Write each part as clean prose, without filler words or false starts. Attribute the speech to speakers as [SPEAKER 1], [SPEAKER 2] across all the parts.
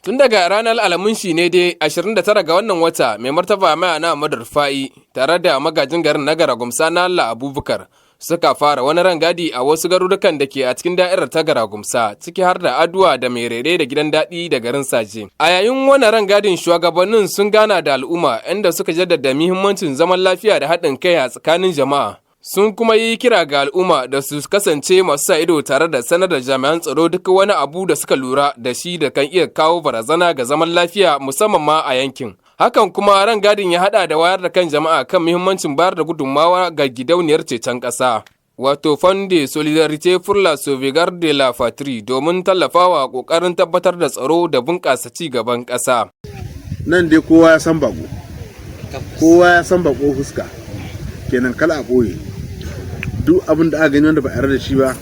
[SPEAKER 1] Tun daga ranar Alhamis ne dai 29 ga wannan wata mai martaba Mayana Ahmadu Rufai tare da magajin garin na Garagumsa na Allah Abubakar suka fara wani rangadi a wasu garurukan da ke a cikin da'irar ta Garagumsa ciki har da Aduwa da Merere da Gidan Daɗi da garin Saje. A yayin wannan rangadin shugabannin sun gana da al'umma inda suka jaddada muhimmancin zaman lafiya da haɗin kai a tsakanin jama'a. Sun kuma yi kira ga al'umma da su kasance masu sa ido tare da sanar da jami'an tsaro duk wani abu da suka lura da shi da kan iya kawo barazana ga zaman lafiya musamman ma a yankin. Hakan kuma rangadin ya hada da wayar da kan jama'a kan muhimmancin bayar da gudunmawa ga gidauniyar ceton ƙasa. Wato Fonde Solidarité pour la Sauvegarde de la Patrie domin tallafawa ƙoƙarin tabbatar da tsaro da bunƙasa ci gaban ƙasa.
[SPEAKER 2] Nan dai kowa ya san bako. Kowa ya san bako fuska. Kenan kala a ɓoye. Duk abin da aka gani wanda ba a yarda da shi ba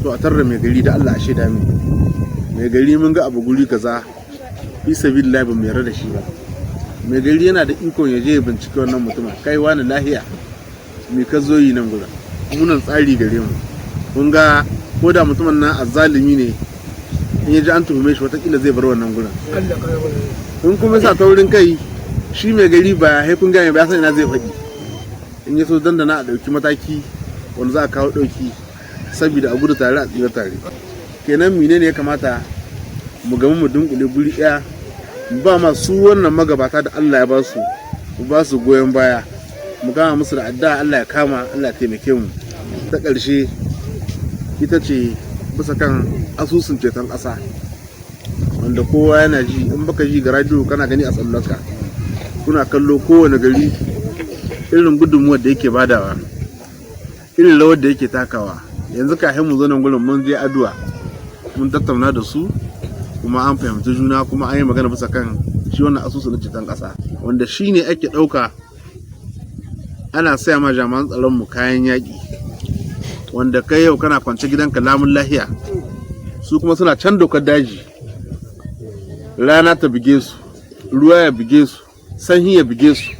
[SPEAKER 2] to a tarra mai gari da Allah a shaida min. Mai gari mun ga abu guri kaza fi sabilillah ba mu yarda da shi ba. Mai gari yana da ikon ya je ya bincike wannan mutumin kai wani lahiya me ka zo yi nan gurin munan tsari gare mu kun ga ko da mutumin nan azzalimi ne in ya ji an tuhume shi watakila zai bar wannan gurin in kuma sa taurin kai shi mai gari ba ya kun gane ba ya san ina zai faɗi in ya so dandana a ɗauki mataki wanda za a kawo ɗauki saboda a gudu tare a tsira tare kenan mine ne ya kamata mu gamu mu dunkule guri ɗaya ba masu wannan magabata da Allah ya ba su goyon baya mu kama musu da addu'a Allah ya kama Allah ya taimake mu ta ƙarshe ita ce bisa kan asusun ceton ƙasa wanda kowa yana ji in baka ji ga radio kana gani a tsallaka kuna kallo kowane gari irin gudunmuwar da yake badawa irin rawar da yake takawa yanzu kafin mu zo nan gurin mun je Aduwa mun tattauna da su kuma an fahimci juna kuma an yi magana bisa kan shi wannan asusu na ceton ƙasa wanda shi ne ake ɗauka ana saya ma jami'an tsaron mu kayan yaƙi wanda kai yau kana kwance gidanka lamun lahiya su kuma suna can dokar daji rana ta bige su ruwa ya bige su sanyi ya bige su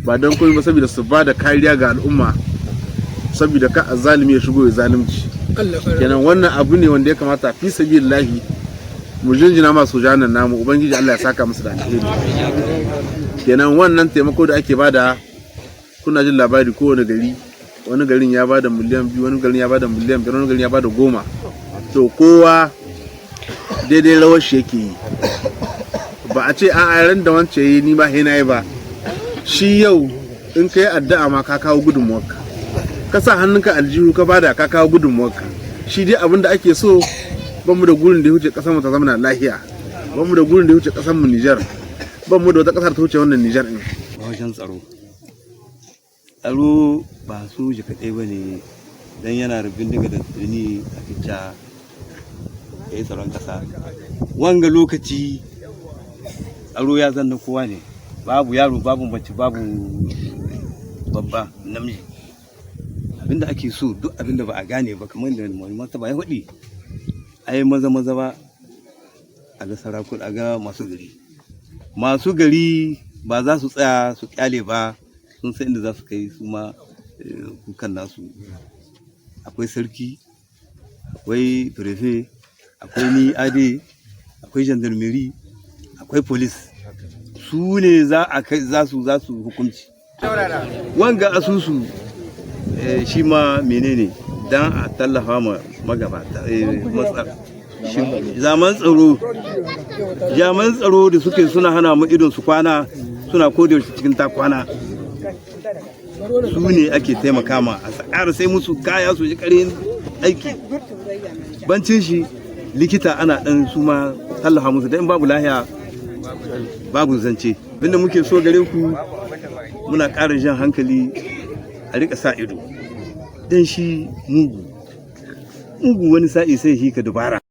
[SPEAKER 2] ba don komai ba saboda su ba da kariya ga al'umma saboda ka azzalimi ya shigo ya zalunci kenan wannan abu ne wanda ya kamata fi sabilillahi mu jinjina masu janan namu ubangiji Allah ya saka musu da alheri kenan wannan taimako da ake bada kuna jin labari kowane gari wani garin ya bada miliyan 2 wani garin ya bada miliyan 5 wani garin ya bada 10 to kowa daidai rawar shi yake yi ba a ce a ran da wance yi ni ba hina yi ba shi yau in kai addu'a ma ka kawo gudunmuwarka ka sa hannunka aljihu ka bada ka kawo gudunmuwarka shi dai abin da ake so bamu da gurin da ya wuce kasar mu ta zama lahiya bamu da gurin da ya wuce kasar mu Niger bamu da wata kasar ta wuce wannan Niger din
[SPEAKER 3] wajen tsaro ba su ji kadai bane dan yana rubin daga da tsini a fita yayi tsaron kasa wanga lokaci tsaro ya zanna kowa ne babu yaro babu mace babu babba namiji abinda ake so duk abinda ba a gane ba kamar da mai ba ya faɗi ai maza ba a ga sarakun a ga masu gari ba za su tsaya su kyale ba sun san inda za su kai su ma kukan nasu akwai sarki akwai prefe akwai ni ade akwai gendarmerie akwai police su ne za su hukunci wanga asusu shi ma menene dan a tallafa ma magabata jaman tsaro da suke suna hana mu idon su kwana suna kodiyar cikin ta kwana su ne ake taimaka ma a tsakar sai musu kaya su ji karin aiki bancin shi likita ana dan su ma tallafa musu dan babu lahiya babu zance abinda muke so gare ku muna ƙara jan hankali a rika sa ido dan shi mugu wani sa'i sai shi ka dubara